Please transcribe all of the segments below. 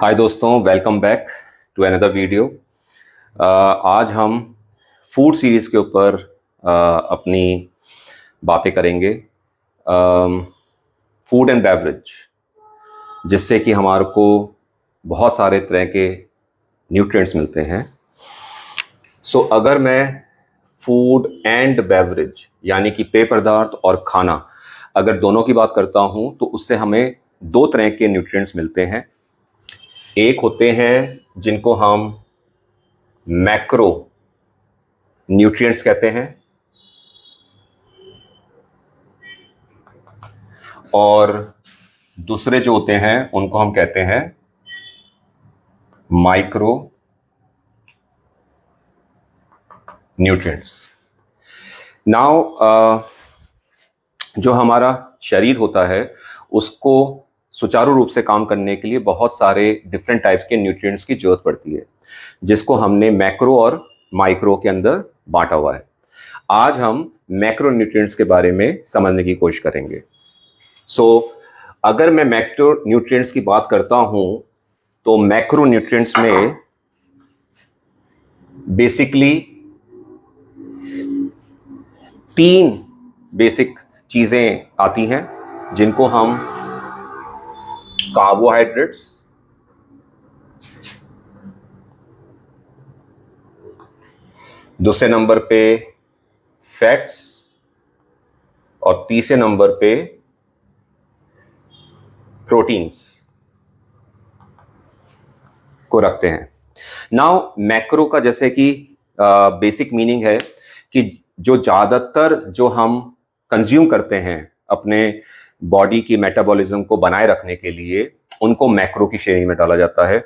हाय दोस्तों, welcome back to another video. आज हम फूड सीरीज़ के ऊपर अपनी बातें करेंगे। फूड एंड बेवरेज, जिससे कि हमारे को बहुत सारे तरह के न्यूट्रिएंट्स मिलते हैं। अगर मैं फूड एंड बेवरेज यानी कि पेय पदार्थ और खाना, अगर दोनों की बात करता हूँ तो उससे हमें दो तरह के न्यूट्रिएंट्स मिलते हैं। एक होते हैं जिनको हम मैक्रो न्यूट्रिएंट्स कहते हैं, और दूसरे जो होते हैं उनको हम कहते हैं माइक्रो न्यूट्रिएंट्स। नाउ जो हमारा शरीर होता है उसको सुचारू रूप से काम करने के लिए बहुत सारे डिफरेंट टाइप्स के न्यूट्रिएंट्स की जरूरत पड़ती है, जिसको हमने मैक्रो और माइक्रो के अंदर बांटा हुआ है। आज हम मैक्रो न्यूट्रिएंट्स के बारे में समझने की कोशिश करेंगे। अगर मैं मैक्रो न्यूट्रिएंट्स की बात करता हूं तो मैक्रो न्यूट्रिएंट्स में बेसिकली तीन बेसिक चीजें आती हैं, जिनको हम कार्बोहाइड्रेट्स, दूसरे नंबर पे फैट्स और तीसरे नंबर पे प्रोटीन्स को रखते हैं। नाउ मैक्रो का जैसे कि बेसिक मीनिंग है कि जो ज़्यादातर जो हम कंज्यूम करते हैं अपने बॉडी की मेटाबॉलिज्म को बनाए रखने के लिए, उनको मैक्रो की श्रेणी में डाला जाता है,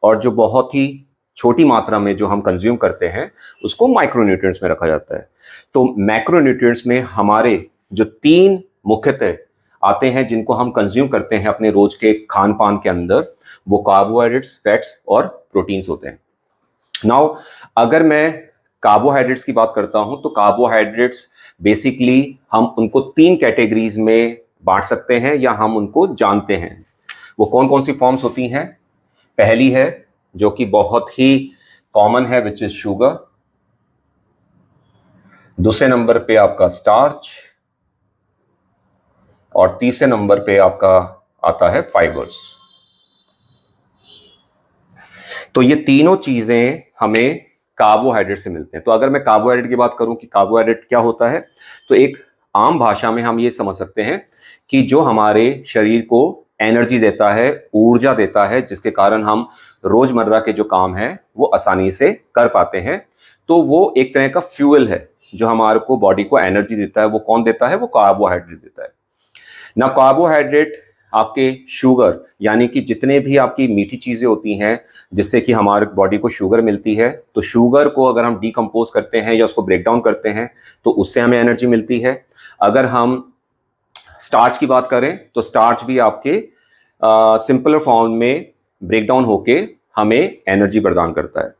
और जो बहुत ही छोटी मात्रा में जो हम कंज्यूम करते हैं उसको माइक्रो न्यूट्रिएंट्स में रखा जाता है। तो मैक्रो न्यूट्रिएंट्स में हमारे जो तीन मुख्यतः आते हैं जिनको हम कंज्यूम करते हैं अपने रोज के खान पान के अंदर, वो कार्बोहाइड्रेट्स, फैट्स और प्रोटीन्स होते हैं। नाउ अगर मैं कार्बोहाइड्रेट्स की बात करता हूं तो कार्बोहाइड्रेट्स बेसिकली हम उनको तीन कैटेगरीज में बांट सकते हैं या हम उनको जानते हैं। वो कौन कौन सी फॉर्म्स होती हैं? पहली है जो कि बहुत ही कॉमन है, विच इज शुगर। दूसरे नंबर पे आपका स्टार्च, और तीसरे नंबर पे आपका आता है फाइबर्स। तो ये तीनों चीजें हमें कार्बोहाइड्रेट से मिलते हैं। तो अगर मैं कार्बोहाइड्रेट की बात करूं कि कार्बोहाइड्रेट क्या होता है, तो एक आम भाषा में हम ये समझ सकते हैं कि जो हमारे शरीर को एनर्जी देता है, ऊर्जा देता है, जिसके कारण हम रोजमर्रा के जो काम है वो आसानी से कर पाते हैं। तो वो एक तरह का फ्यूल है जो हमारे को बॉडी को एनर्जी देता है। वो कौन देता है? वो कार्बोहाइड्रेट देता है ना। कार्बोहाइड्रेट आपके शुगर यानी कि जितने भी आपकी मीठी चीजें होती हैं जिससे कि हमारे बॉडी को शुगर मिलती है, तो शुगर को अगर हम डिकम्पोज करते हैं या उसको ब्रेक डाउन करते हैं तो उससे हमें एनर्जी मिलती है। अगर हम स्टार्च की बात करें तो स्टार्च भी आपके सिंपलर फॉर्म में ब्रेक डाउन होके हमें एनर्जी प्रदान करता है।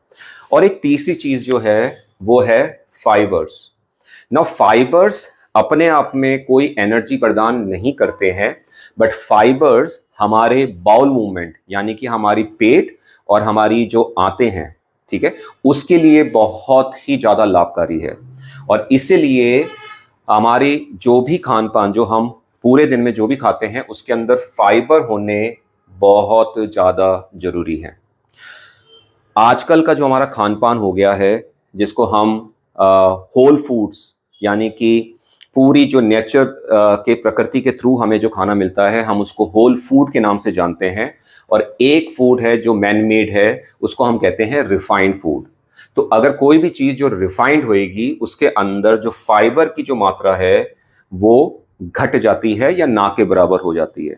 और एक तीसरी चीज जो है वो है फाइबर्स। नाउ फाइबर्स अपने आप में कोई एनर्जी प्रदान नहीं करते हैं, बट फाइबर्स हमारे बाउल मूवमेंट यानी कि हमारी पेट और हमारी जो आंतें हैं, ठीक है, उसके लिए बहुत ही ज़्यादा लाभकारी है। और इसीलिए हमारी जो भी खान पान जो हम पूरे दिन में जो भी खाते हैं उसके अंदर फाइबर होने बहुत ज़्यादा जरूरी है। आजकल का जो हमारा खान पान हो गया है, जिसको हम होल फूड्स यानी कि पूरी जो नेचर के प्रकृति के थ्रू हमें जो खाना मिलता है, हम उसको होल फूड के नाम से जानते हैं। और एक फूड है जो मैन मेड है, उसको हम कहते हैं रिफाइंड फूड। तो अगर कोई भी चीज़ जो रिफाइंड होएगी उसके अंदर जो फाइबर की जो मात्रा है वो घट जाती है या ना के बराबर हो जाती है।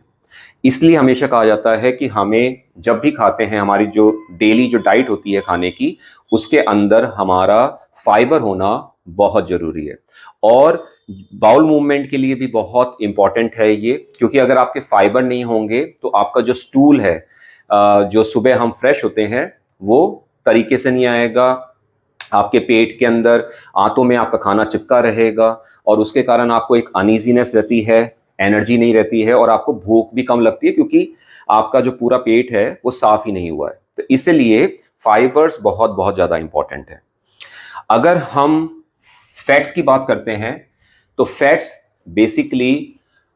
इसलिए हमेशा कहा जाता है कि हमें जब भी खाते हैं, हमारी जो डेली जो डाइट होती है खाने की, उसके अंदर हमारा फाइबर होना बहुत जरूरी है। और बाउल मूवमेंट के लिए भी बहुत इंपॉर्टेंट है ये, क्योंकि अगर आपके फाइबर नहीं होंगे तो आपका जो स्टूल है, जो सुबह हम फ्रेश होते हैं, वो तरीके से नहीं आएगा। आपके पेट के अंदर आंतों में आपका खाना चिपका रहेगा और उसके कारण आपको एक अनईजीनेस रहती है, एनर्जी नहीं रहती है और आपको भूख भी कम लगती है, क्योंकि आपका जो पूरा पेट है वो साफ ही नहीं हुआ है। तो इसलिए फाइबर्स बहुत बहुत ज़्यादा इंपॉर्टेंट है। अगर हम फैट्स की बात करते हैं तो फैट्स बेसिकली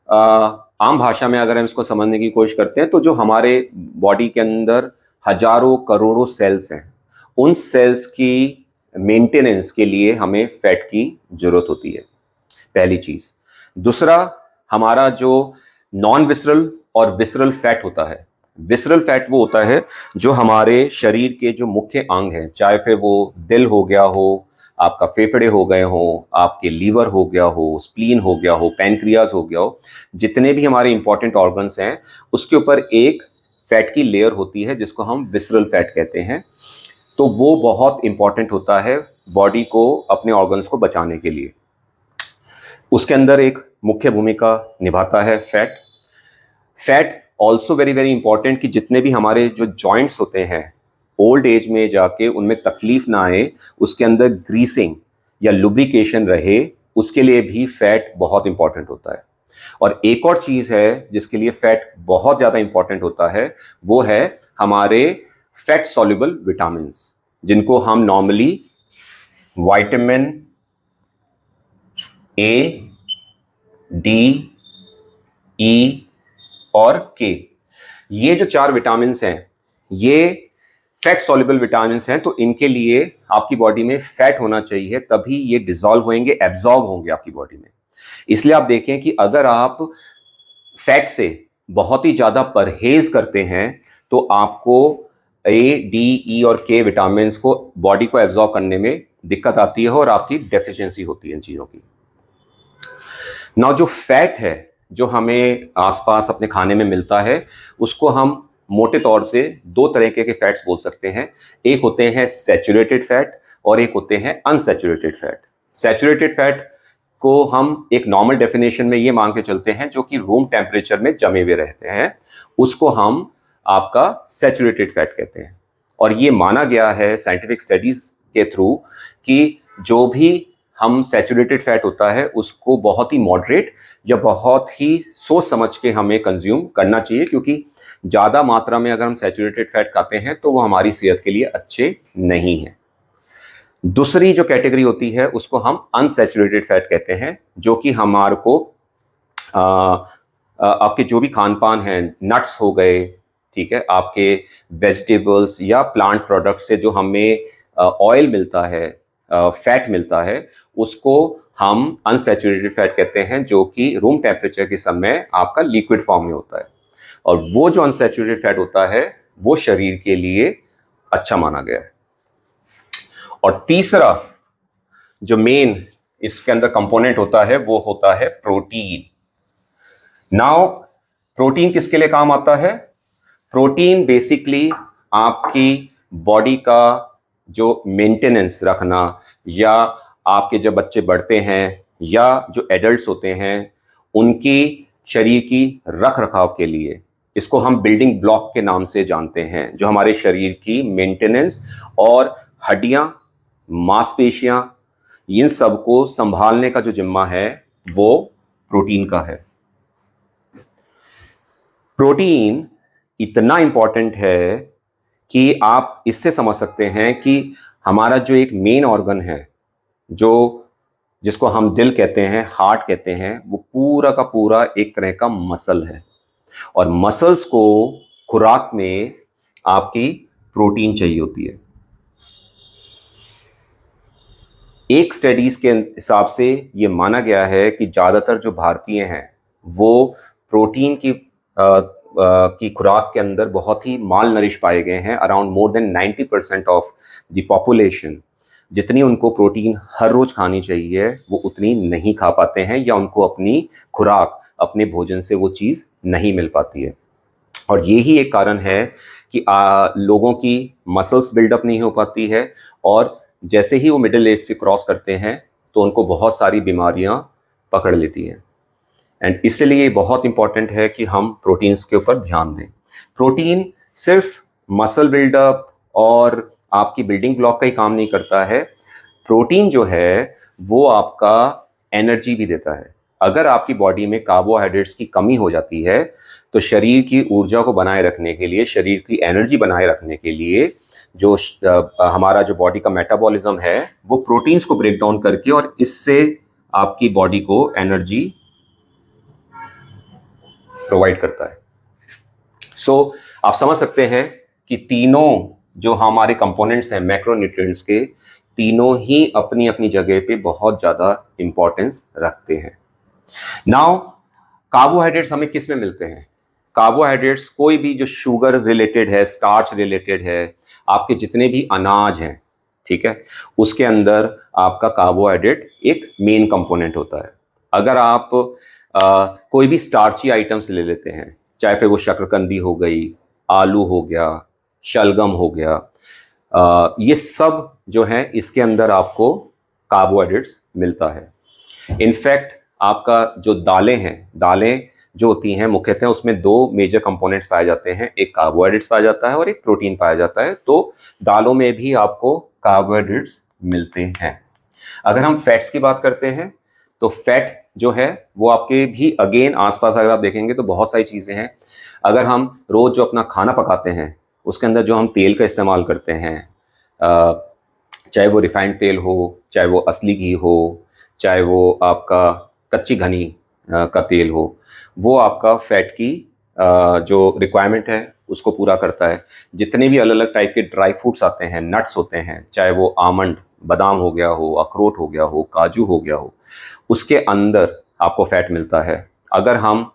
आम भाषा में अगर हम इसको समझने की कोशिश करते हैं तो जो हमारे बॉडी के अंदर हजारों करोड़ों सेल्स हैं, उन सेल्स की मेंटेनेंस के लिए हमें फैट की जरूरत होती है, पहली चीज। दूसरा, हमारा जो नॉन विसरल और विसरल फैट होता है। विसरल फैट वो होता है जो हमारे शरीर के जो मुख्य अंग हैं, चाहे फिर वो दिल हो गया हो, आपका फेफड़े हो गए हो, आपके लीवर हो गया हो, स्प्लीन हो गया हो, पैनक्रियाज हो गया हो, जितने भी हमारे इंपॉर्टेंट ऑर्गन्स हैं उसके ऊपर एक फैट की लेयर होती है जिसको हम विसरल फैट कहते हैं। तो वो बहुत इंपॉर्टेंट होता है बॉडी को अपने ऑर्गन्स को बचाने के लिए। उसके अंदर एक मुख्य भूमिका निभाता है fat. Fat also very very important कि जितने भी हमारे जो जॉइंट्स होते हैं, ओल्ड एज में जाके उनमें तकलीफ ना आए, उसके अंदर ग्रीसिंग या लुब्रिकेशन रहे, उसके लिए भी फैट बहुत इंपॉर्टेंट होता है। और एक और चीज़ है जिसके लिए फैट बहुत ज़्यादा इंपॉर्टेंट होता है, वो है हमारे फैट सॉल्युबल विटामिन्स, जिनको हम नॉर्मली विटामिन ए, डी, ई और के, ये जो 4 विटामिन्स हैं ये फैट सॉल्युबल विटामिन्स हैं। तो इनके लिए आपकी बॉडी में फैट होना चाहिए, तभी ये डिसॉल्व होंगे, एब्जॉर्ब होंगे आपकी बॉडी में। इसलिए आप देखें कि अगर आप फैट से बहुत ही ज़्यादा परहेज करते हैं तो आपको ए, डी, ई और के विटामिन्स को बॉडी को एब्जॉर्ब करने में दिक्कत आती है और आपकी डेफिशिएंसी होती है इन चीज़ों की। ना जो फैट है जो हमें आसपास अपने खाने में मिलता है, उसको हम मोटे तौर से 2 तरह के फैट्स बोल सकते हैं। एक होते हैं सैचुरेटेड फैट और एक होते हैं अनसैचुरेटेड फैट। सैचुरेटेड फैट को हम एक नॉर्मल डेफिनेशन में ये मान के चलते हैं जो कि रूम टेम्परेचर में जमे हुए रहते हैं, उसको हम आपका सैचुरेटेड फैट कहते हैं। और ये माना गया है साइंटिफिक स्टडीज के थ्रू कि जो भी हम सैचुरेटेड फैट होता है उसको बहुत ही मॉडरेट या बहुत ही सोच समझ के हमें कंज्यूम करना चाहिए, क्योंकि ज़्यादा मात्रा में अगर हम सैचुरेटेड फैट खाते हैं तो वो हमारी सेहत के लिए अच्छे नहीं हैं। दूसरी जो कैटेगरी होती है उसको हम अनसैचुरेटेड फैट कहते हैं, जो कि हमारे को आपके जो भी खान पान है, नट्स हो गए, ठीक है, आपके वेजिटेबल्स या प्लांट प्रोडक्ट से जो हमें ऑयल मिलता है, फैट मिलता है, उसको हम अनसैचुरेटेड फैट कहते हैं, जो कि रूम टेम्परेचर के समय आपका लिक्विड फॉर्म में होता है। और वो जो अनसैचुरेटेड फैट होता है वो शरीर के लिए अच्छा माना गया है। और तीसरा जो मेन इसके अंदर कंपोनेंट होता है वो होता है प्रोटीन। नाउ प्रोटीन किसके लिए काम आता है? प्रोटीन बेसिकली आपकी बॉडी का जो मेंटेनेंस रखना, या आपके जब बच्चे बढ़ते हैं या जो एडल्ट्स होते हैं उनकी शरीर की रख रखाव के लिए, इसको हम बिल्डिंग ब्लॉक के नाम से जानते हैं, जो हमारे शरीर की मेंटेनेंस और हड्डियां, मांसपेशियां, इन सब को संभालने का जो जिम्मा है वो प्रोटीन का है। प्रोटीन इतना इंपॉर्टेंट है कि आप इससे समझ सकते हैं कि हमारा जो एक मेन ऑर्गन है, जो जिसको हम दिल कहते हैं, हार्ट कहते हैं, वो पूरा का पूरा एक तरह का मसल है। और मसल्स को खुराक में आपकी प्रोटीन चाहिए होती है। एक स्टडीज के हिसाब से ये माना गया है कि ज़्यादातर जो भारतीय हैं वो प्रोटीन की खुराक के अंदर बहुत ही माल नरिश पाए गए हैं। Around more than 90% of the population जितनी उनको प्रोटीन हर रोज खानी चाहिए वो उतनी नहीं खा पाते हैं, या उनको अपनी खुराक, अपने भोजन से वो चीज़ नहीं मिल पाती है। और यही एक कारण है कि लोगों की मसल्स बिल्डअप नहीं हो पाती है, और जैसे ही वो मिडिल एज से क्रॉस करते हैं तो उनको बहुत सारी बीमारियां पकड़ लेती हैं। एंड इसलिए ये बहुत इंपॉर्टेंट है कि हम प्रोटीन्स के ऊपर ध्यान दें। प्रोटीन सिर्फ मसल बिल्डअप और आपकी बिल्डिंग ब्लॉक का ही काम नहीं करता है। प्रोटीन जो है वो आपका एनर्जी भी देता है। अगर आपकी बॉडी में कार्बोहाइड्रेट्स की कमी हो जाती है तो शरीर की ऊर्जा को बनाए रखने के लिए, शरीर की एनर्जी बनाए रखने के लिए जो हमारा जो बॉडी का मेटाबॉलिज्म है वो प्रोटीन्स को ब्रेक डाउन करके और इससे आपकी बॉडी को एनर्जी प्रोवाइड करता है। सो आप समझ सकते हैं कि तीनों जो हमारे कंपोनेंट्स हैं मैक्रोन्यूट्रिएंट्स के, तीनों ही अपनी अपनी जगह पे बहुत ज़्यादा इंपॉर्टेंस रखते हैं। नाउ कार्बोहाइड्रेट्स हमें किस में मिलते हैं? कार्बोहाइड्रेट्स कोई भी जो शुगर रिलेटेड है, स्टार्च रिलेटेड है, आपके जितने भी अनाज हैं, ठीक है, उसके अंदर आपका कार्बोहाइड्रेट एक मेन कंपोनेंट होता है। अगर आप कोई भी स्टार्ची आइटम्स ले लेते हैं, चाहे फिर वो शकरकंदी हो गई, आलू हो गया, शलगम हो गया, ये सब जो है इसके अंदर आपको कार्बोहाइड्रेट्स मिलता है। इनफैक्ट आपका जो दालें हैं, दालें जो होती हैं मुख्यतः उसमें दो मेजर कंपोनेंट्स पाए जाते हैं, एक कार्बोहाइड्रेट्स पाया जाता है और एक प्रोटीन पाया जाता है। तो दालों में भी आपको कार्बोहाइड्रेट्स मिलते हैं। अगर हम फैट्स की बात करते हैं तो फैट जो है वो आपके भी अगेन आसपास अगर आप देखेंगे तो बहुत सारी चीज़ें हैं। अगर हम रोज़ जो अपना खाना पकाते हैं उसके अंदर जो हम तेल का इस्तेमाल करते हैं, चाहे वो रिफाइंड तेल हो, चाहे वो असली घी हो, चाहे वो आपका कच्ची घनी का तेल हो, वो आपका फैट की जो रिक्वायरमेंट है उसको पूरा करता है। जितने भी अलग अलग टाइप के ड्राई फ्रूट्स आते हैं, नट्स होते हैं, चाहे वो आमंड, बादाम हो गया हो, अखरोट हो गया हो, काजू हो गया हो, उसके अंदर आपको फैट मिलता है। अगर हम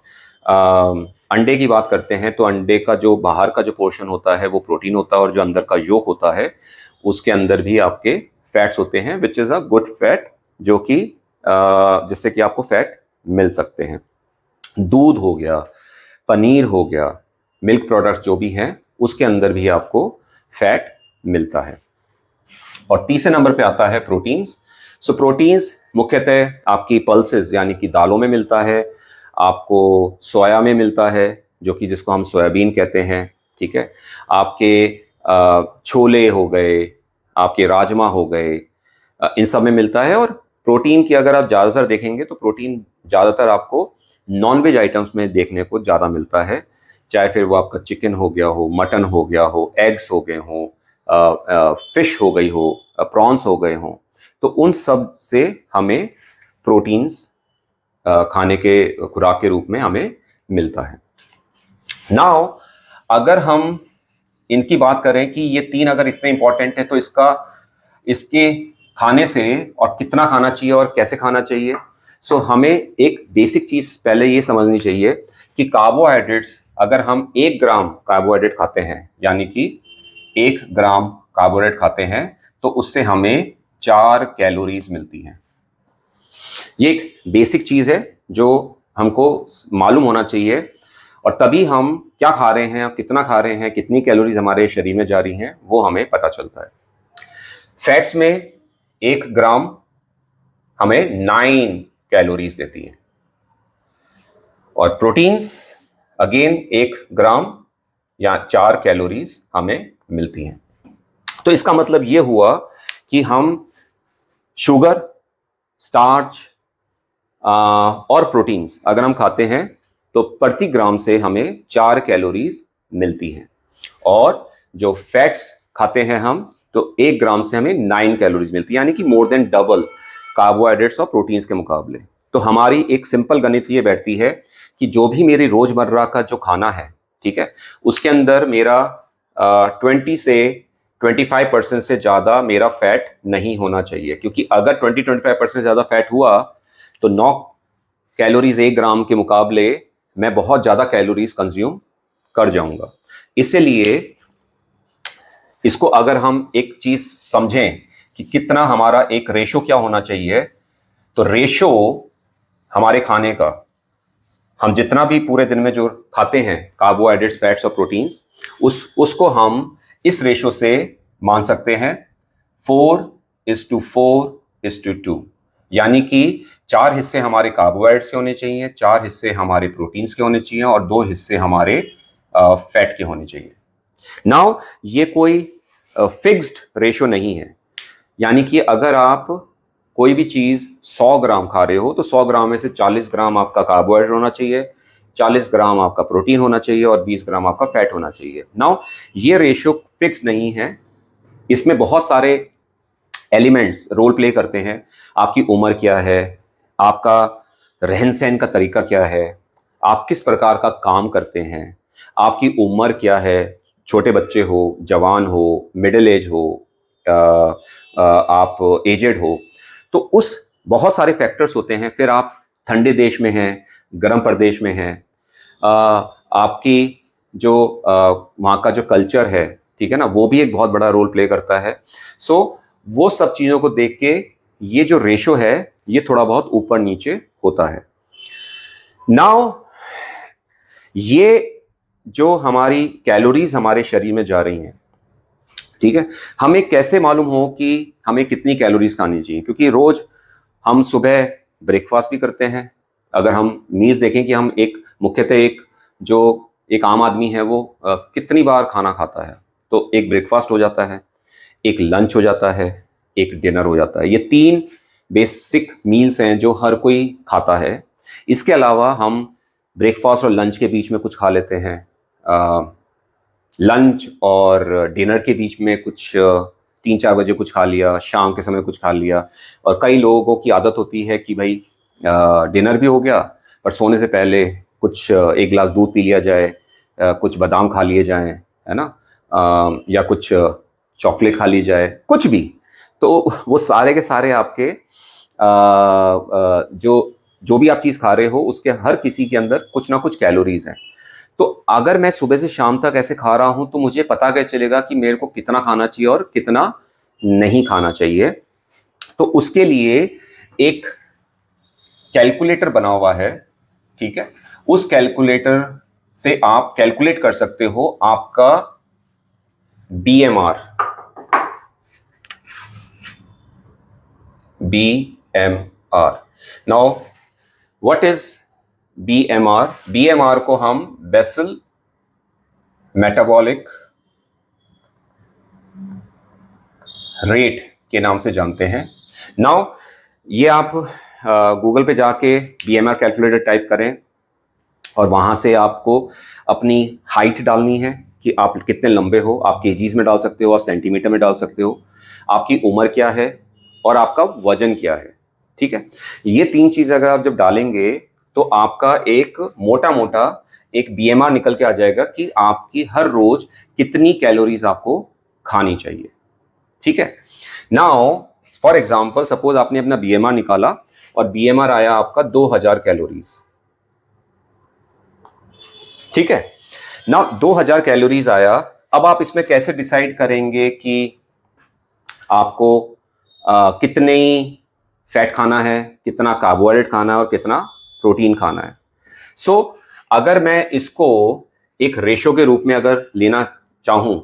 अंडे की बात करते हैं तो अंडे का जो बाहर का जो पोर्शन होता है वो प्रोटीन होता है और जो अंदर का योक होता है उसके अंदर भी आपके फैट्स होते हैं, which is a good fat, जो कि जिससे कि आपको फैट मिल सकते हैं। दूध हो गया, पनीर हो गया, मिल्क प्रोडक्ट्स जो भी हैं उसके अंदर भी आपको फैट मिलता है। और तीसरे नंबर पे आता है प्रोटीन्स। सो प्रोटीन्स मुख्यतः आपकी पल्सेस यानी कि दालों में मिलता है, आपको सोया में मिलता है जो कि जिसको हम सोयाबीन कहते हैं, ठीक है, आपके छोले हो गए, आपके राजमा हो गए, इन सब में मिलता है। और प्रोटीन की अगर आप ज़्यादातर देखेंगे तो प्रोटीन ज़्यादातर आपको नॉनवेज आइटम्स में देखने को ज़्यादा मिलता है, चाहे फिर वो आपका चिकन हो गया हो, मटन हो गया हो, एग्स हो गए हों, फिश हो गई हो, प्रॉन्स हो गए हों, तो उन सब से हमें प्रोटीन्स खाने के खुराक के रूप में हमें मिलता है। नाउ अगर हम इनकी बात करें कि ये तीन अगर इतने इंपॉर्टेंट है तो इसके खाने से और कितना खाना चाहिए और कैसे खाना चाहिए, सो हमें एक बेसिक चीज़ पहले ये समझनी चाहिए कि कार्बोहाइड्रेट्स, अगर हम 1 ग्राम कार्बोहाइड्रेट खाते हैं, यानी कि 1 ग्राम कार्बोहाइड्रेट खाते हैं, तो उससे हमें 4 कैलोरीज मिलती हैं। ये एक बेसिक चीज़ है जो हमको मालूम होना चाहिए, और तभी हम क्या खा रहे हैं, कितना खा रहे हैं, कितनी कैलोरीज हमारे शरीर में जा रही हैं, वो हमें पता चलता है। फैट्स में 1 ग्राम हमें 9 कैलोरीज देती है, और प्रोटीन्स अगेन 1 ग्राम या 4 कैलोरीज हमें मिलती हैं। तो इसका मतलब ये हुआ कि हम शुगर, स्टार्च और प्रोटीन्स अगर हम खाते हैं तो प्रति ग्राम से हमें 4 कैलोरीज मिलती हैं, और जो फैट्स खाते हैं हम तो 1 ग्राम से हमें 9 कैलोरीज मिलती है, यानी कि मोर देन डबल कार्बोहाइड्रेट्स और प्रोटीन्स के मुकाबले। तो हमारी एक सिंपल गणित ये बैठती है कि जो भी मेरी रोजमर्रा का जो खाना है, ठीक है, उसके अंदर मेरा 20 से 25% से ज़्यादा मेरा फैट नहीं होना चाहिए, क्योंकि अगर 20-25% ज़्यादा फैट हुआ तो 9 कैलोरीज 1 ग्राम के मुकाबले मैं बहुत ज़्यादा कैलोरीज कंज्यूम कर जाऊंगा। इसलिए इसको अगर हम एक चीज़ समझें कि कितना हमारा एक रेशो क्या होना चाहिए, तो रेशो हमारे खाने का, हम जितना भी पूरे दिन में जो खाते हैं कार्बोहाइड्रेट्स, फैट्स और प्रोटीन्स, उसको हम इस रेशो से मान सकते हैं 4:4:2, यानी कि 4 हिस्से हमारे कार्बोहाइड्रेट्स के होने चाहिए, 4 हिस्से हमारे प्रोटीन्स के होने चाहिए और 2 हिस्से हमारे फैट के होने चाहिए। नाउ ये कोई फिक्स्ड रेशो नहीं है, यानी कि अगर आप कोई भी चीज़ 100 ग्राम खा रहे हो तो 100 ग्राम में से 40 ग्राम आपका कार्बोहाइड्रेट होना चाहिए, 40 ग्राम आपका प्रोटीन होना चाहिए और 20 ग्राम आपका फैट होना चाहिए। नाउ ये रेशियो फिक्स नहीं है, इसमें बहुत सारे एलिमेंट्स रोल प्ले करते हैं। आपकी उम्र क्या है, आपका रहन सहन का तरीका क्या है, आप किस प्रकार का काम करते हैं, आपकी उम्र क्या है, छोटे बच्चे हो, जवान हो, मिडिल एज हो, आप एजेड हो, तो उस बहुत सारे फैक्टर्स होते हैं। फिर आप ठंडे देश में हैं, गर्म प्रदेश में हैं, आपकी जो वहाँ का जो कल्चर है, ठीक है ना, वो भी एक बहुत बड़ा रोल प्ले करता है। सो वो सब चीज़ों को देख के ये जो रेशो है ये थोड़ा बहुत ऊपर नीचे होता है। नाउ ये जो हमारी कैलोरीज हमारे शरीर में जा रही हैं, ठीक है, हमें कैसे मालूम हो कि हमें कितनी कैलोरीज खानी चाहिए? क्योंकि रोज हम सुबह ब्रेकफास्ट भी करते हैं। अगर हम मील्स देखें कि हम एक मुख्यतः जो एक आम आदमी है वो कितनी बार खाना खाता है, तो एक ब्रेकफास्ट हो जाता है, एक लंच हो जाता है, एक डिनर हो जाता है। ये 3 बेसिक मील्स हैं जो हर कोई खाता है। इसके अलावा हम ब्रेकफास्ट और लंच के बीच में कुछ खा लेते हैं, लंच और डिनर के बीच में कुछ 3-4 बजे कुछ खा लिया, शाम के समय कुछ खा लिया। और कई लोगों की आदत होती है कि भाई डिनर भी हो गया पर सोने से पहले कुछ 1 गिलास दूध पी लिया जाए, कुछ बादाम खा लिए जाएं, है ना, या कुछ चॉकलेट खा ली जाए, कुछ भी। तो वो सारे के सारे आपके जो जो भी आप चीज़ खा रहे हो उसके हर किसी के अंदर कुछ ना कुछ कैलोरीज हैं। तो अगर मैं सुबह से शाम तक ऐसे खा रहा हूं तो मुझे पता कैसे चलेगा कि मेरे को कितना खाना चाहिए और कितना नहीं खाना चाहिए? तो उसके लिए एक कैलकुलेटर बना हुआ है, ठीक है। उस कैलकुलेटर से आप कैलकुलेट कर सकते हो आपका BMR. Now what is BMR? BMR को हम बेसल मेटाबॉलिक रेट के नाम से जानते हैं। नाउ ये आप गूगल पे जाके बीएमआर कैलकुलेटर टाइप करें और वहाँ से आपको अपनी हाइट डालनी है कि आप कितने लंबे हो। आप केजीज में डाल सकते हो, आप सेंटीमीटर में डाल सकते हो, आपकी उम्र क्या है और आपका वजन क्या है, ठीक है। ये 3 चीज़ अगर आप जब डालेंगे तो आपका एक मोटा मोटा एक बीएमआर निकल के आ जाएगा कि आपकी हर रोज कितनी कैलोरीज आपको खानी चाहिए, ठीक है। नाउ फॉर एग्जाम्पल सपोज आपने अपना बीएमआर निकाला और बीएमआर आया आपका 2000 कैलोरीज, ठीक है ना। 2000 कैलोरीज आया। अब आप इसमें कैसे डिसाइड करेंगे कि आपको कितनी फैट खाना है, कितना कार्बोहाइड्रेट खाना है और कितना प्रोटीन खाना है? सो अगर मैं इसको एक रेशो के रूप में अगर लेना चाहूं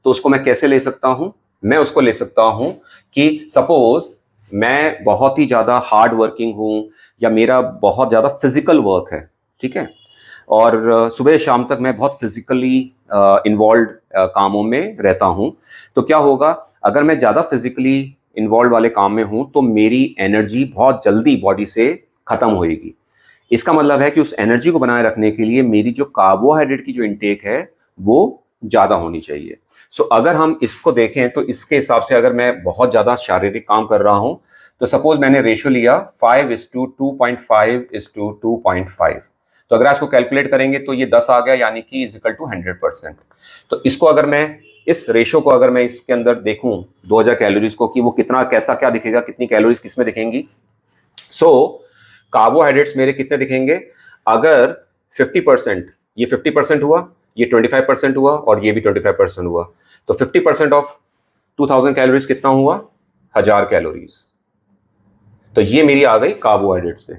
तो उसको मैं कैसे ले सकता हूं? मैं उसको ले सकता हूं कि सपोज मैं बहुत ही ज़्यादा हार्ड वर्किंग हूं या मेरा बहुत ज़्यादा फिजिकल वर्क है, ठीक है, और सुबह शाम तक मैं बहुत फिजिकली इन्वॉल्व कामों में रहता हूं। तो क्या होगा, अगर मैं ज़्यादा फिजिकली इन्वॉल्व वाले काम में हूं तो मेरी एनर्जी बहुत जल्दी बॉडी से खत्म होएगी। इसका मतलब है कि उस एनर्जी को बनाए रखने के लिए मेरी जो कार्बोहाइड्रेट की जो इंटेक है वो ज़्यादा होनी चाहिए। सो अगर हम इसको देखें तो इसके हिसाब से अगर मैं बहुत ज़्यादा शारीरिक काम कर रहा हूं तो सपोज मैंने रेशो लिया 5:2.5:2.5। तो अगर इसको कैलकुलेट करेंगे तो ये 10 आ गया, यानी कि इज इक्वल टू 100%। तो इसको अगर मैं इस रेशो को अगर मैं इसके अंदर देखूं 2000 कैलोरीज को कि वो कितना कैसा क्या दिखेगा, कितनी कैलोरीज किस में दिखेंगी। सो कार्बोहाइड्रेट्स मेरे कितने दिखेंगे? अगर 50%, ये 50% हुआ, ये 25% हुआ और ये भी 25% हुआ, तो 50% ऑफ 2000 कैलोरीज कितना हुआ? 1000 कैलोरीज। तो ये मेरी आ गई कार्बोहाइड्रेट से।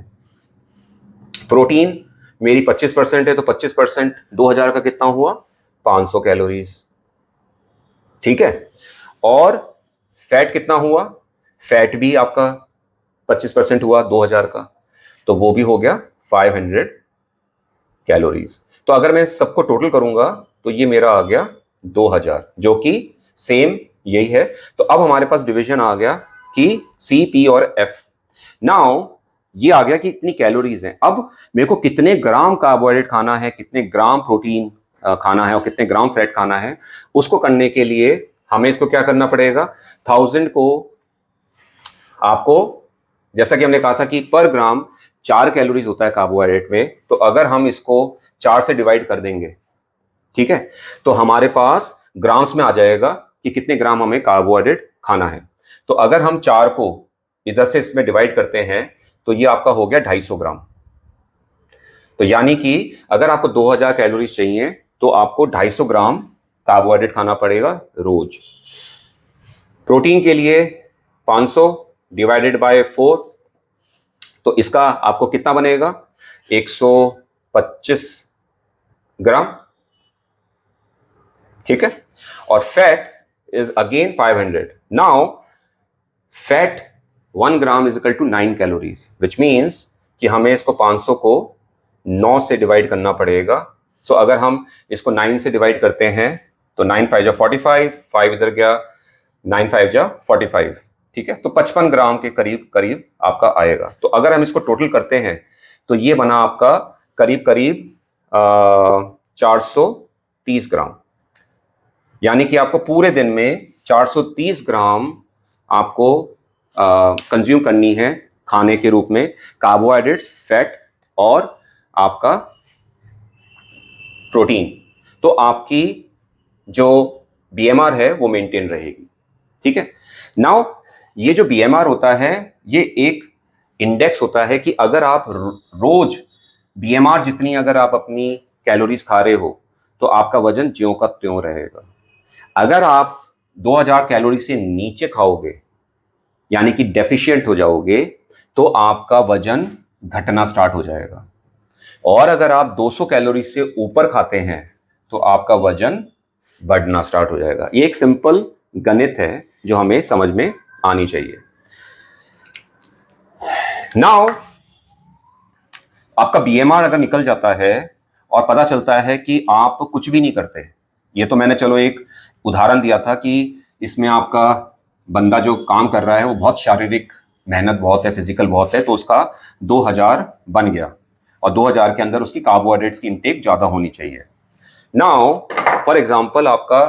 प्रोटीन मेरी 25% है तो 25% 2000 का कितना हुआ? 500 कैलोरीज, ठीक है। और फैट कितना हुआ? फैट भी आपका 25% हुआ 2000 का, तो वो भी हो गया 500 कैलोरीज। तो अगर मैं सबको टोटल करूंगा तो ये मेरा आ गया 2000, जो कि सेम यही है। तो अब हमारे पास डिवीजन आ गया कि सी, पी और एफ। नाउ ये आ गया कि इतनी कैलोरीज हैं। अब मेरे को कितने ग्राम कार्बोहाइड्रेट खाना है, कितने ग्राम प्रोटीन खाना है और कितने ग्राम फैट खाना है, उसको करने के लिए हमें इसको क्या करना पड़ेगा, 1000 को आपको, जैसा कि हमने कहा था कि पर ग्राम 4 कैलोरीज होता है कार्बोहाइड्रेट में, तो अगर हम इसको 4 से डिवाइड कर देंगे, ठीक है, तो हमारे पास ग्राम्स में आ जाएगा कि कितने ग्राम हमें कार्बोहाइड्रेट खाना है। तो अगर हम 4 को इधर से इसमें डिवाइड करते हैं तो ये आपका हो गया 250 ग्राम। तो यानी कि अगर आपको 2000 कैलोरीज चाहिए तो आपको 250 ग्राम कार्बोहाइड्रेट खाना पड़ेगा रोज। प्रोटीन के लिए 500 डिवाइडेड बाय 4, तो इसका आपको कितना बनेगा, 125 ग्राम, ठीक है। और fat is again 500। Now fat 1 gram is equal to 9 calories, which means कि हमें इसको 500 को 9 से डिवाइड करना पड़ेगा। सो अगर हम इसको 9 से डिवाइड करते हैं तो 9 5 जा 45, 5 इधर गया, 9 5 जा 45, ठीक है। तो 55 ग्राम के करीब करीब आपका आएगा। तो अगर हम इसको टोटल करते हैं तो ये बना आपका करीब करीब 430 ग्राम, यानी कि आपको पूरे दिन में 430 ग्राम आपको कंज्यूम करनी है खाने के रूप में, कार्बोहाइड्रेट्स, फैट और आपका प्रोटीन। तो आपकी जो बीएमआर है वो मेंटेन रहेगी, ठीक है। नाउ ये जो बीएमआर होता है ये एक इंडेक्स होता है कि अगर आप रोज बीएमआर जितनी अगर आप अपनी कैलोरीज खा रहे हो तो आपका वजन ज्यों का त्यों रहेगा। अगर आप 2000 कैलोरी से नीचे खाओगे यानी कि डेफिशिएंट हो जाओगे तो आपका वजन घटना स्टार्ट हो जाएगा, और अगर आप 200 कैलोरी से ऊपर खाते हैं तो आपका वजन बढ़ना स्टार्ट हो जाएगा। ये एक सिंपल गणित है जो हमें समझ में आनी चाहिए। नाउ आपका बीएमआर अगर निकल जाता है और पता चलता है कि आप कुछ भी नहीं करते, ये तो मैंने चलो एक उदाहरण दिया था कि इसमें आपका बंदा जो काम कर रहा है वो बहुत शारीरिक मेहनत बहुत है, फिजिकल बहुत है, तो उसका 2000 बन गया और 2000 के अंदर उसकी कार्बोहाइड्रेट्स की इंटेक ज़्यादा होनी चाहिए। नाउ फॉर एग्जांपल आपका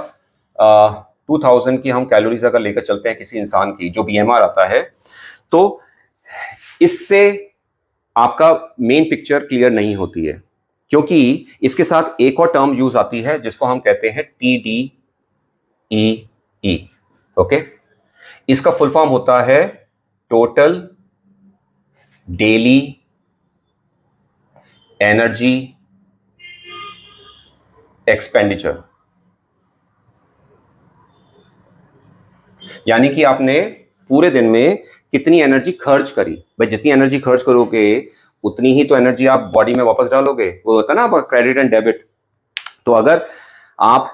2000 की हम कैलोरीज अगर लेकर चलते हैं किसी इंसान की जो बीएमआर आता है, तो इससे आपका मेन पिक्चर क्लियर नहीं होती है, क्योंकि इसके साथ एक और टर्म यूज आती है जिसको हम कहते हैं TDEE, ओके। इसका फुल फॉर्म होता है टोटल डेली एनर्जी एक्सपेंडिचर, यानी कि आपने पूरे दिन में कितनी एनर्जी खर्च करी। भाई जितनी एनर्जी खर्च करोगे उतनी ही तो एनर्जी आप बॉडी में वापस डालोगे, वो होता है ना क्रेडिट एंड डेबिट। तो अगर आप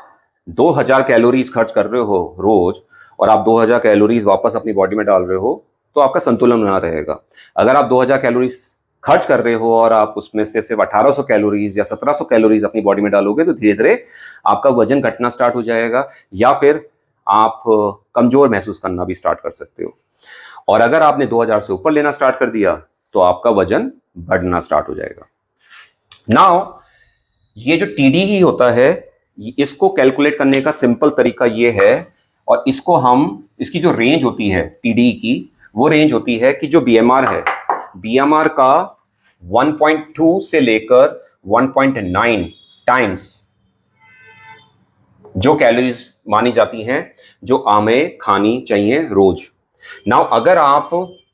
2000 कैलोरीज खर्च कर रहे हो रोज और आप 2000 कैलोरीज वापस अपनी बॉडी में डाल रहे हो तो आपका संतुलन बना रहेगा। अगर आप 2000 कैलोरीज खर्च कर रहे हो और आप उसमें से सिर्फ 1800 कैलोरीज या 1700 कैलोरीज अपनी बॉडी में डालोगे तो धीरे धीरे आपका वजन घटना स्टार्ट हो जाएगा, या फिर आप कमजोर महसूस करना भी स्टार्ट कर सकते हो। और अगर आपने 2000 से ऊपर लेना स्टार्ट कर दिया तो आपका वजन बढ़ना स्टार्ट हो जाएगा। नाउ ये जो TDE होता है इसको कैलकुलेट करने का सिंपल तरीका ये है, और इसको हम इसकी जो रेंज होती है TDE की वो रेंज होती है कि जो बीएमआर है, बीएमआर का 1.2 से लेकर 1.9 टाइम्स जो कैलोरीज मानी जाती हैं जो हमें खानी चाहिए रोज। नाउ अगर आप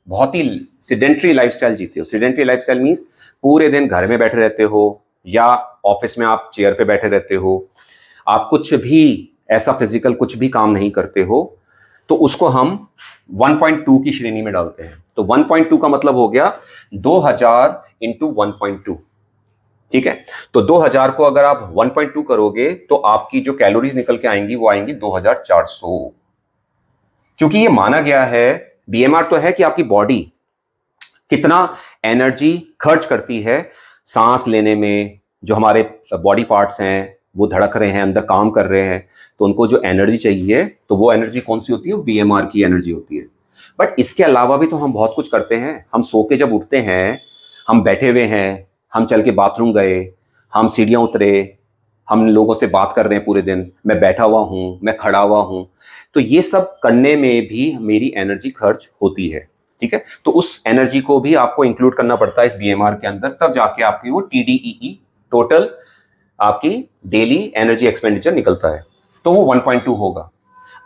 बहुत ही सिडेंट्री लाइफस्टाइल जीते हो, सिडेंट्री लाइफस्टाइल मींस पूरे दिन घर में बैठे रहते हो या ऑफिस में आप चेयर पे बैठे रहते हो, आप कुछ भी ऐसा फिजिकल कुछ भी काम नहीं करते हो, तो उसको हम 1.2 की श्रेणी में डालते हैं। तो 1.2 का मतलब हो गया 2000 इंटू 1.2, ठीक है। तो 2000 को अगर आप 1.2 करोगे तो आपकी जो कैलोरीज निकल के आएंगी वो आएंगी 2400, क्योंकि ये माना गया है, बीएमआर तो है कि आपकी बॉडी कितना एनर्जी खर्च करती है सांस लेने में। जो हमारे बॉडी पार्ट्स हैं वो धड़क रहे हैं, अंदर काम कर रहे हैं, तो उनको जो एनर्जी चाहिए तो वो एनर्जी कौन सी होती है, वो बीएमआर की एनर्जी होती है। बट इसके अलावा भी तो हम बहुत कुछ करते हैं। हम सो के जब उठते हैं, हम बैठे हुए हैं, हम चल के बाथरूम गए, हम सीढ़ियाँ उतरे, हम लोगों से बात कर रहे हैं पूरे दिन, मैं बैठा हुआ हूँ, मैं खड़ा हुआ हूँ, तो ये सब करने में भी मेरी एनर्जी खर्च होती है। ठीक है, तो उस एनर्जी को भी आपको इंक्लूड करना पड़ता है इस बीएमआर के अंदर, तब जाके आपकी वो टीडीईई टोटल आपकी डेली एनर्जी एक्सपेंडिचर निकलता है, तो वो 1.2 होगा।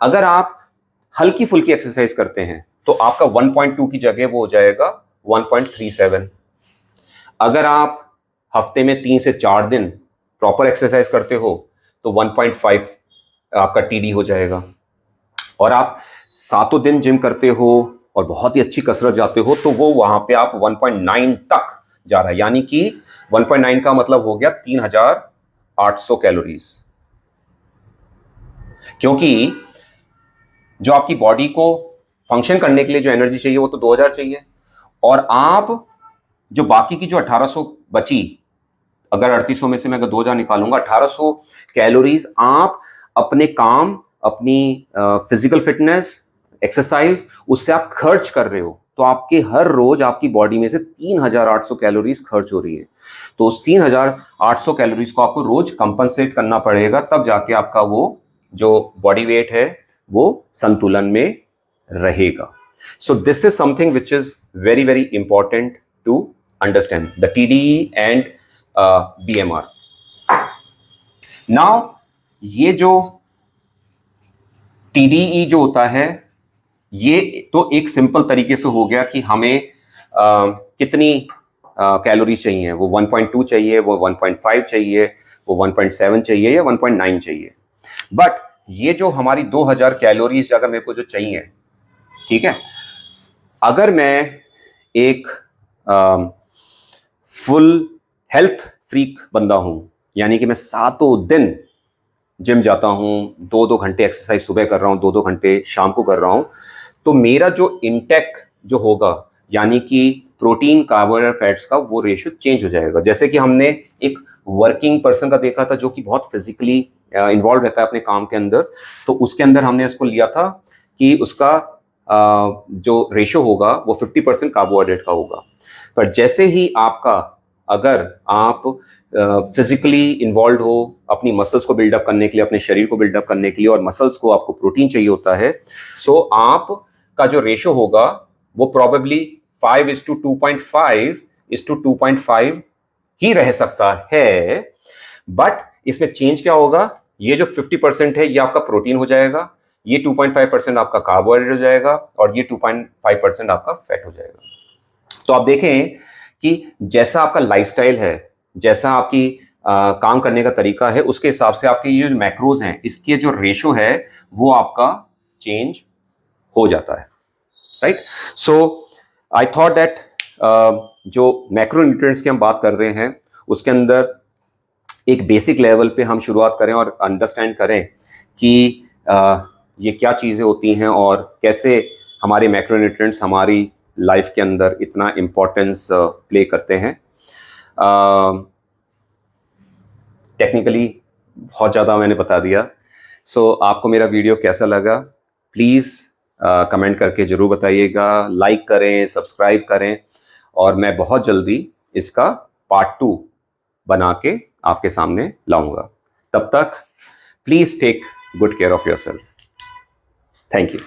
अगर आप हल्की फुल्की एक्सरसाइज करते हैं तो आपका 1.2 की जगह वो हो जाएगा 1.37। अगर आप हफ्ते में 3 से 4 दिन प्रॉपर एक्सरसाइज करते हो तो 1.5 आपका टीडी हो जाएगा। और आप सातों दिन जिम करते हो और बहुत ही अच्छी कसरत जाते हो तो वो वहां पे आप 1.9 तक जा रहा है, यानी कि 1.9 का मतलब हो गया 3800 कैलोरीज। क्योंकि जो आपकी बॉडी को फंक्शन करने के लिए जो एनर्जी चाहिए वो तो 2000 चाहिए, और आप जो बाकी की जो 1800 बची, अगर 3800 में से मैं अगर 2000 निकालूंगा, 1800 कैलोरीज आप अपने काम, अपनी फिजिकल फिटनेस, एक्सरसाइज, उससे आप खर्च कर रहे हो। तो आपके हर रोज आपकी बॉडी में से 3800 कैलोरीज खर्च हो रही है। तो उस 3800 कैलोरीज को आपको रोज कंपनसेट करना पड़ेगा, तब जाके आपका वो जो बॉडी वेट है वो संतुलन में रहेगा। So this is something which is very, very important to understand, the TDE and BMR. Now, ये जो TDE जो होता है, ये तो एक सिंपल तरीके से हो गया कि हमें कितनी कैलोरी चाहिए, वो 1.2 चाहिए, वो 1.5 चाहिए, वो 1.7 चाहिए या 1.9 चाहिए। बट ये जो हमारी 2000 कैलोरीज अगर मेरे को जो चाहिए, ठीक है, अगर मैं एक फुल हेल्थ फ्रीक बंदा हूं, यानी कि मैं सातों दिन जिम जाता हूं, 2-2 घंटे एक्सरसाइज सुबह कर रहा हूं, 2-2 घंटे शाम को कर रहा हूं, तो मेरा जो इंटेक जो होगा, यानी कि प्रोटीन, कार्बोहाइड्रेट, फैट्स का वो रेशियो चेंज हो जाएगा। जैसे कि हमने एक वर्किंग पर्सन का देखा था जो कि बहुत फिजिकली इन्वॉल्व रहता है अपने काम के अंदर, तो उसके अंदर हमने इसको लिया था कि उसका जो रेशियो होगा वो 50% कार्बोहाइड्रेट का होगा। पर जैसे ही आपका, अगर आप फिजिकली इन्वॉल्व हो अपनी मसल्स को बिल्डअप करने के लिए, अपने शरीर को बिल्डअप करने के लिए, और मसल्स को आपको प्रोटीन चाहिए होता है, सो आपका जो रेशियो होगा वो प्रॉबेबली 5:2.5 ही रह सकता है। बट इसमें चेंज क्या होगा, ये जो 50% है ये आपका प्रोटीन हो जाएगा, ये 2.5% आपका कार्बोहाइड्रेट हो जाएगा, और ये 2.5% आपका फैट हो जाएगा। तो आप देखें कि जैसा आपका लाइफस्टाइल है, जैसा आपकी काम करने का तरीका है, उसके हिसाब से आपके ये जो मैक्रोज हैं, इसके जो रेशो है वो आपका चेंज हो जाता है, right. So I thought that जो मैक्रोन्यूट्रिएंट्स की हम बात कर रहे हैं उसके अंदर एक बेसिक लेवल पे हम शुरुआत करें और अंडरस्टैंड करें कि ये क्या चीज़ें होती हैं और कैसे हमारे मैक्रोन्यूट्रिएंट्स हमारी लाइफ के अंदर इतना इम्पोर्टेंस प्ले करते हैं। टेक्निकली बहुत ज़्यादा मैंने बता दिया। सो आपको मेरा वीडियो कैसा लगा, प्लीज़ कमेंट करके ज़रूर बताइएगा, लाइक करें, सब्सक्राइब करें, और मैं बहुत जल्दी इसका पार्ट 2 बना के आपके सामने लाऊंगा। तब तक please take good care of yourself. Thank you.